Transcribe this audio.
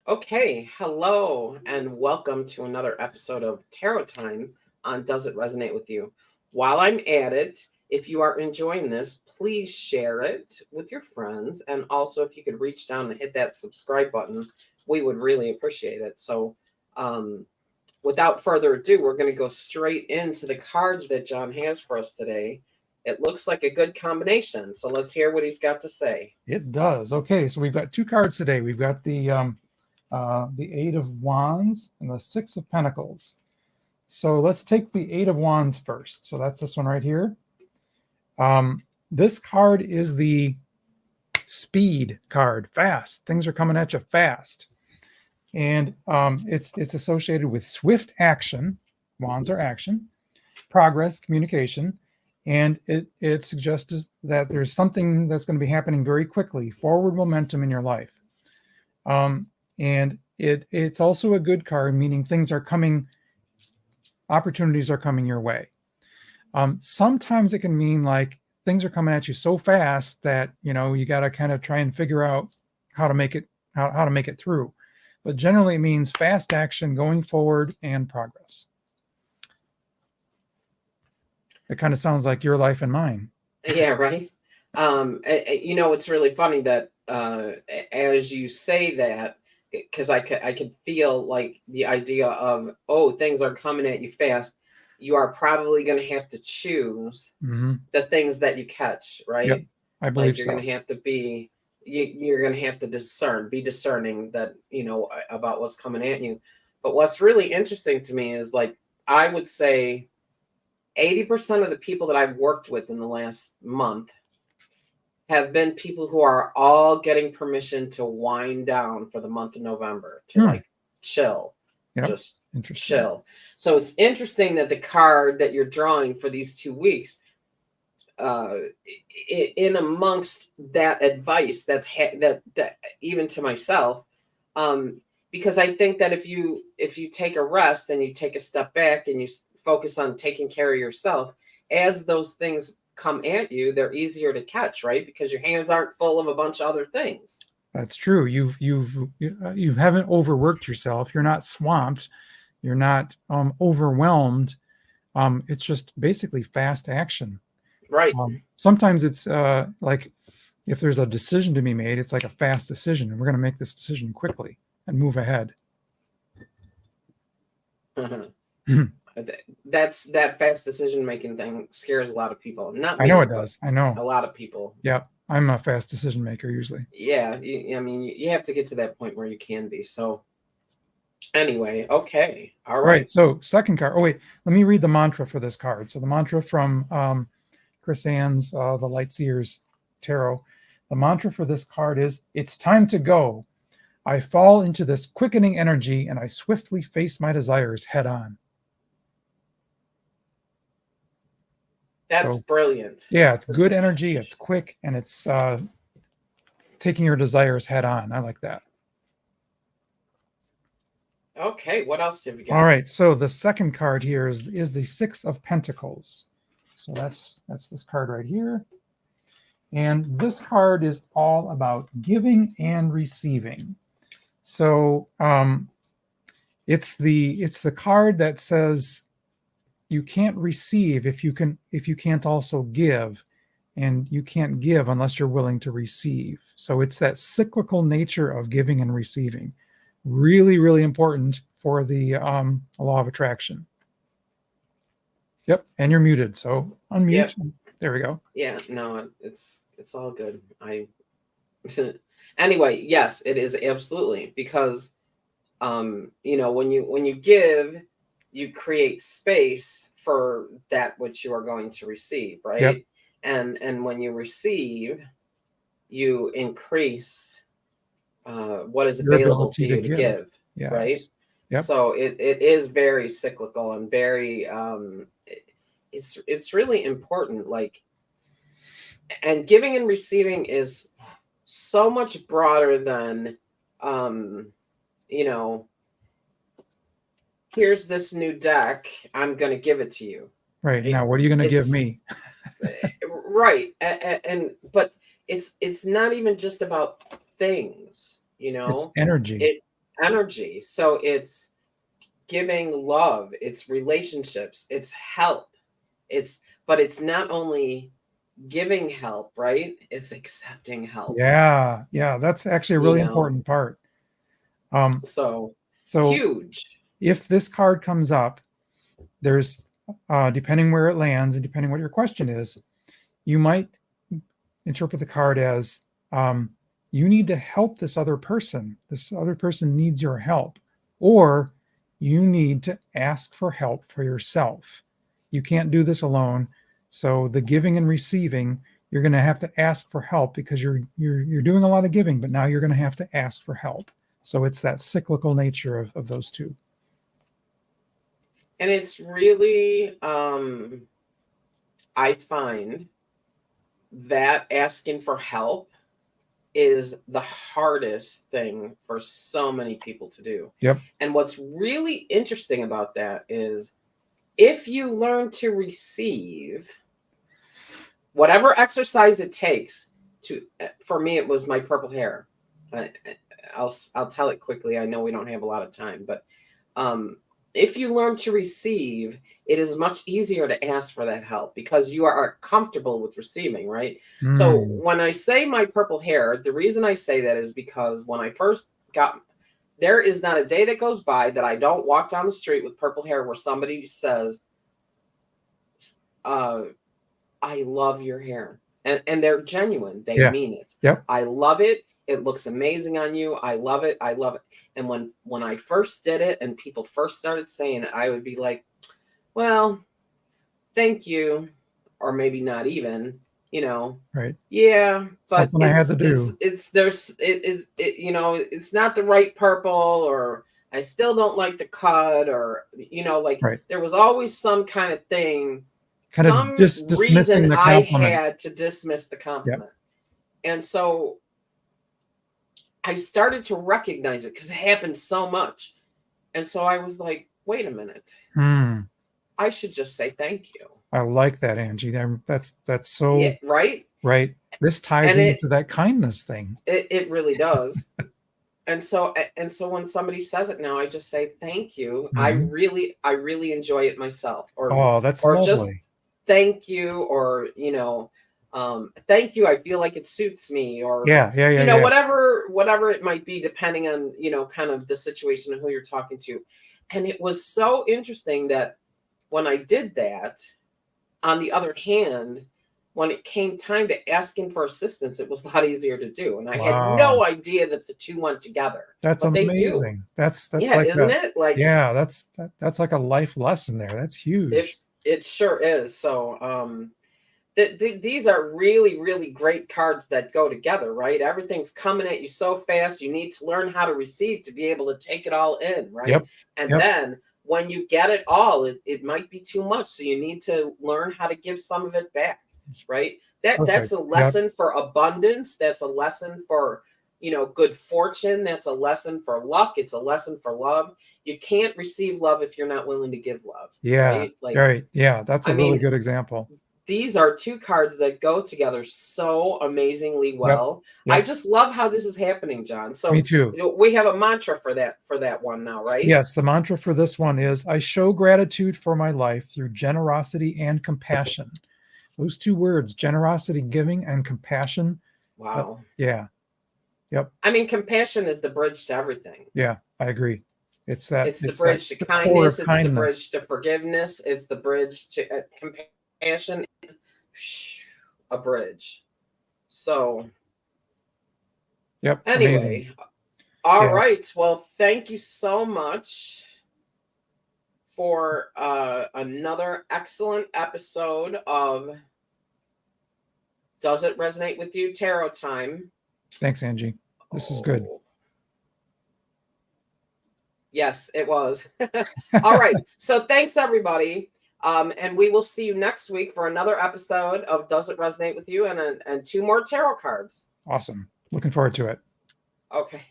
Okay, hello, and welcome to another episode of Tarot Time on Does It Resonate with You? While I'm at it, if you are enjoying this, please share it with your friends. And also, if you could reach down and hit that subscribe button, we would really appreciate it. So, um, without further ado, we're going to go straight into the cards that John has for us today. It looks like a good combination. So, let's hear what he's got to say. It does. Okay, so we've got two cards today. We've got the Eight of Wands and the Six of Pentacles. So let's take the Eight of Wands first. So that's this one right here. This card is the speed card. Fast. Things are coming at you fast. And it's associated with swift action. Wands are action, progress, communication. And it suggests that there's something that's going to be happening very quickly, forward momentum in your life. And it's also a good card, meaning things are coming, opportunities are coming your way. Sometimes it can mean like things are coming at you so fast that you got to kind of try and figure out how to make it through. But generally, it means fast action, going forward, and progress. It kind of sounds like your life and mine. Yeah, right. It's really funny that as you say that, because I could feel like the idea of, oh, things are coming at you fast. You are probably going to have to choose the things that you catch, right? Yep, I believe like you're going to have to be, you're going to have to be discerning that, about what's coming at you. But what's really interesting to me is, like, I would say 80% of the people that I've worked with in the last month have been people who are all getting permission to wind down for the month of November, to like chill, just chill. So it's interesting that the card that you're drawing for these 2 weeks, in amongst that advice, that even to myself, because I think that if you take a rest and you take a step back and you focus on taking care of yourself, as those things come at you, they're easier to catch, right? Because your hands aren't full of a bunch of other things. That's true. You haven't overworked yourself. You're not swamped. You're not overwhelmed. It's just basically fast action. Right. Sometimes it's like if there's a decision to be made, it's like a fast decision, and we're going to make this decision quickly and move ahead. That fast decision making thing scares a lot of people. Not me, I know it does. I know a lot of people. Yeah, I'm a fast decision maker usually. Yeah, you have to get to that point where you can be. So anyway, okay, all right. So second card. Oh wait, let me read the mantra for this card. So the mantra from Chris Ann's the Light Seers Tarot. The mantra for this card is, "It's time to go. I fall into this quickening energy and I swiftly face my desires head on." That's brilliant. Yeah, it's good energy, it's quick, and it's taking your desires head on. I like that. Okay, what else have you got? All right, so the second card here is the Six of Pentacles. So that's this card right here. And this card is all about giving and receiving. So it's the card that says you can't receive if you can't also give, and you can't give unless you're willing to receive. So it's that cyclical nature of giving and receiving. Really, really important for the law of attraction. Yep, and you're muted, so unmute. Yep. There we go. Yeah, no, it's all good. Anyway, yes, it is absolutely, because when you give, you create space for that which you are going to receive, right? Yep. And when you receive, you increase what is available to you to give. Yes. Right? Yep. So it is very cyclical and very it's really important. Like, and giving and receiving is so much broader than here's this new deck, I'm going to give it to you. Right. Now, what are you going to give me? Right. But it's not even just about things, It's energy. energy. So it's giving love, it's relationships, it's help. But it's not only giving help, right? It's accepting help, Yeah, yeah, that's actually a you really know. important part. Um, So so huge. if this card comes up, there's depending where it lands and depending what your question is, you might interpret the card as you need to help this other person. This other person needs your help, or you need to ask for help for yourself. You can't do this alone. So the giving and receiving, you're going to have to ask for help because you're doing a lot of giving, but now you're going to have to ask for help. So it's that cyclical nature of those two. And it's really I find that asking for help is the hardest thing for so many people to do. Yep. And what's really interesting about that is if you learn to receive, whatever exercise it takes to, for me, it was my purple hair. I'll tell it quickly. I know we don't have a lot of time, but if you learn to receive, it is much easier to ask for that help because you are comfortable with receiving, right? So when I say my purple hair, the reason I say that is because when I first got, there is not a day that goes by that I don't walk down the street with purple hair where somebody says, I love your hair. And they're genuine. They mean it. Yep. I love it. It looks amazing on you. I love it. I love it. And when I first did it and people first started saying it, I would be like, well, thank you. Or maybe not even, you know. Right. Yeah, but something I had to do. it's not the right purple, or I still don't like the cut, or like Right. there was always some kind of thing, Kind of some dismissing reason the I compliment. had to dismiss the compliment. And so I started to recognize it because it happened so much. And so I was like, wait a minute. I should just say thank you. I like that, Angie. That's so Yeah, right. This ties into that kindness thing. It really does. And so when somebody says it now, I just say thank you. I really enjoy it myself. Or that's or lovely. just thank you, or thank you. I feel like it suits me, or whatever it might be, depending on kind of the situation and who you're talking to. And it was so interesting that when I did that, on the other hand, when it came time to asking for assistance, it was a lot easier to do. And I had no idea that the two went together. That's but amazing. They do. That's yeah, like isn't it? Like, yeah, that's like a life lesson there. That's huge. It sure is. So these are really, really great cards that go together, right? Everything's coming at you so fast. You need to learn how to receive to be able to take it all in, right? And then when you get it all, it might be too much. So you need to learn how to give some of it back, right? That's a lesson for abundance. That's a lesson for, good fortune. That's a lesson for luck. It's a lesson for love. You can't receive love if you're not willing to give love. Yeah. Right? Yeah. That's a really good example. These are two cards that go together so amazingly well. I just love how this is happening, John. So me too. We have a mantra for that one now, right? Yes, the mantra for this one is I show gratitude for my life through generosity and compassion. Those two words, generosity, giving, and compassion. Wow. Yeah. Yep. I mean, compassion is the bridge to everything. Yeah, I agree. It's the bridge to kindness. It's the bridge to forgiveness. It's the bridge to compassion. A bridge. So. Yep. Anyway. Amazing. All right. Well, thank you so much for another excellent episode of Does It Resonate With You? Tarot Time. Thanks, Angie. This is good. Yes, it was. All right. So thanks, everybody. And we will see you next week for another episode of Does It Resonate With You? And two more tarot cards. Awesome. Looking forward to it. Okay.